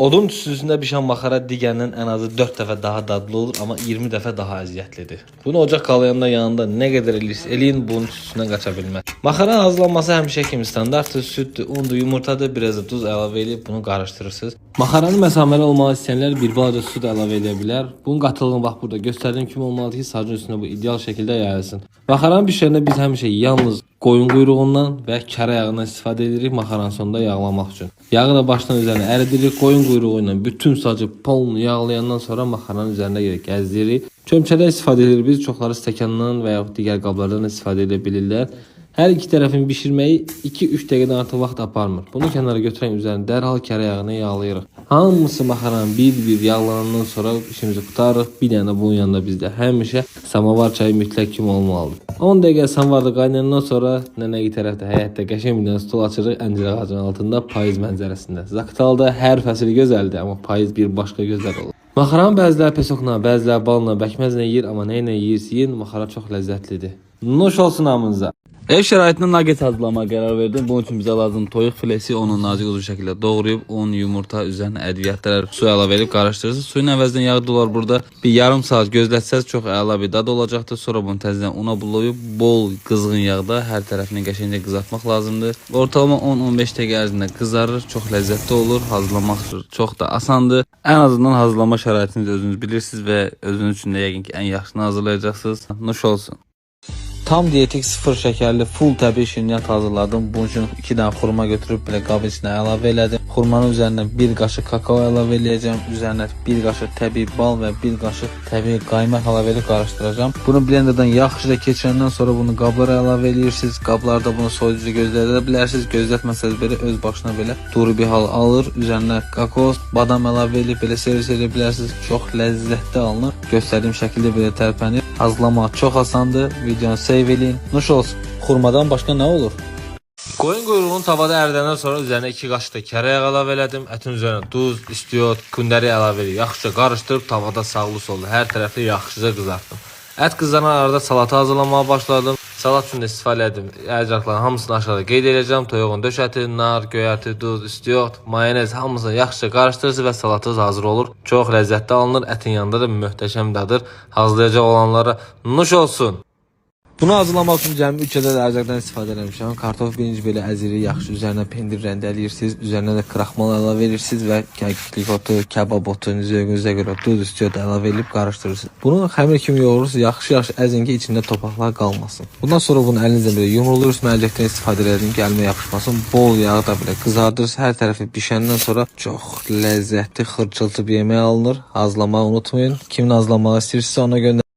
Odun tüstüsündə bişən maxara digərindən ən azı 4 dəfə daha dadlı olur, amma 20 dəfə daha əziyyətlidir. Bunu ocaq qalayanda yanında nə qədər eləyirsə eləyin, bunun tüstüsündən qaça bilməz. Maxaranın hazırlanması həmişə kimi standartdır. Süddür, undur, yumurtadır, biraz da duz əlavə edib bunu qarışdırırsınız. Maxaranın məsaməli olmağı istəyənlər bir balaca su da əlavə edə bilər. Bunun qatılığını bax burada göstərdiyim kimi olmalıdır ki, sacın üstünə bu ideal şəkildə yayılsın. Maxaranın bişirəndə biz həmişə yalnız qoyun quyruğundan və kərə yağından istifadə edirik maxaranın sonunda yağlamaq üçün. Yağı da başdan üzərinə əridirik. Qoyun quyruğu ilə bütün sacı polnu yağlayandan sonra maxaranın üzərində gəzdiririk. Çömçədə istifadə edirik biz. Çoxları stəkandan və ya digər qablardan istifadə edə bilirlər. Hər iki tərəfin bişirməyi 2-3 dəqiqədən artıq vaxt aparmır. Bunu kənara götürən üzərini dərhal kərə yağına yağlayırıq. Hamısı maxaranın bir-bir yağlanandan sonra işimizi qutarırıq. Bir dənə də bunun yanında bizdə həmişə samavar çayı mütləq kimi olmalıdır. 10 dəqiqə samavarda qaynayandan sonra nənəyi tərəfdə həyətdə qəşəng bir dənə stol açırıq əncir ağacının altında payız mənzərəsində. Zaqatalda hər fəsil gözəldir, amma payız bir başqa gözəl olur. Maxaranın bəziləri pesokla, bəziləri balla, bəkməzlə yeyir, amma nə ilə yeyirsə yeyin, maxara çox ləzzətlidir. Nuş olsun hamınıza. Ev şəraitində nugget hazırlamağa qərar verdim. Bunun üçün bizə lazım toyuq filesi, onu nazik uzun şəkildə doğrayıb, un, yumurta, üzərinə ədviyyatlar, su əlavə edib qarışdırırsınız. Suyun əvəzinə yağ dolar burada. Bir yarım saat gözlətsəz çox əla bir dad olacaqdır. Sonra bunu təzədən una bulayıb bol qızğın yağda hər tərəfini qəşəngcə qızartmaq lazımdır. Ortalama 10-15 dəqiqə ərzində qızarır. Çox ləzzətli olur. Hazırlamaq çox da asandır. Ən azından hazırlama şəraitinizi özünüz bilirsiniz və özünüz üçün də yəqin ki ən yaxşısını hazırlayacaqsınız. Nuş olsun. Tam diyetik, sıfır şəkərli, full təbii şirniyyat hazırladım. Bunun üçün 2 dənə xurma götürüb belə qabın içinə əlavə elədim. Xurmanın üzərinə 1 qaşıq kakao əlavə eləyəcəm. Üzərinə 1 qaşıq təbii bal və 1 qaşıq təbii qaymaq əlavə edib qarışdıracağım. Bunu blenderdan yaxşıca keçirəndən sonra bunu qablara əlavə eləyirsiniz. Qablarda bunu soyucu gözlədə bilərsiniz. Gözlətməsəz belə öz başına belə duru bir hal alır. Üzərinə kakao, badam əlavə edib belə servis edə bilərsiniz. Çox ləzzətli alınır. Göstərdiyim şəkildə belə tərpənir. Hazırlamaq çox asandır. Videonu save eləyin. Nuş olsun. Xurmadan başqa nə olur? Qoyun quyruğunu tavada əridəndən sonra üzərinə 2 qaşıq da kərə yağı əlavə elədim. Ətin üzərinə duz, istiot, kündəri əlavə edib yaxşıca qarışdırıb tavada sağlı sollu hər tərəfli yaxşıca qızartdım. Ət qızaran arada salata hazırlamağa başladım. Salat üçün də istifadə etdim. Əcaqların hamısını aşağıda qeyd edəcəm. Toyuğun döş əti, nar, göyərti, duz, istiot, mayonez hamısını yaxşıca qarışdırırsınız və salatınız hazır olur. Çox ləzzətli alınır. Ətin yanında da möhtəşəm dadır. Hazırlayacaq olanlara nuş olsun. Bunu hazırlamaq üçün cəmi 3 ədəd ərcaqdan istifadə etmişəm. Kartof birinci belə əzirik, yaxşı üzərinə pendir rəndələyirsiniz. Üzərinə də kraxmal əlavə edirsiniz və kəklik otu, kebab otu, zövqünüzə görə duz, istiot əlavə edib qarışdırırsınız. Bunu xəmir kimi yoğurursunuz, yaxşı-yaxşı əzin ki, içində topaqlar qalmasın. Bundan sonra bunu əlinizlə belə yumrulursuz, əlcəkdən istifadə edin ki, əlimə yapışmasın. Bol yağı da belə qızardırırsınız. Hər tərəfi bişəndən sonra çox ləzzətli, xırçıltı bir yemək alınır. Hazırlamağı unutmayın. Kimin hazırlamağı istəyirsə ona göndərin.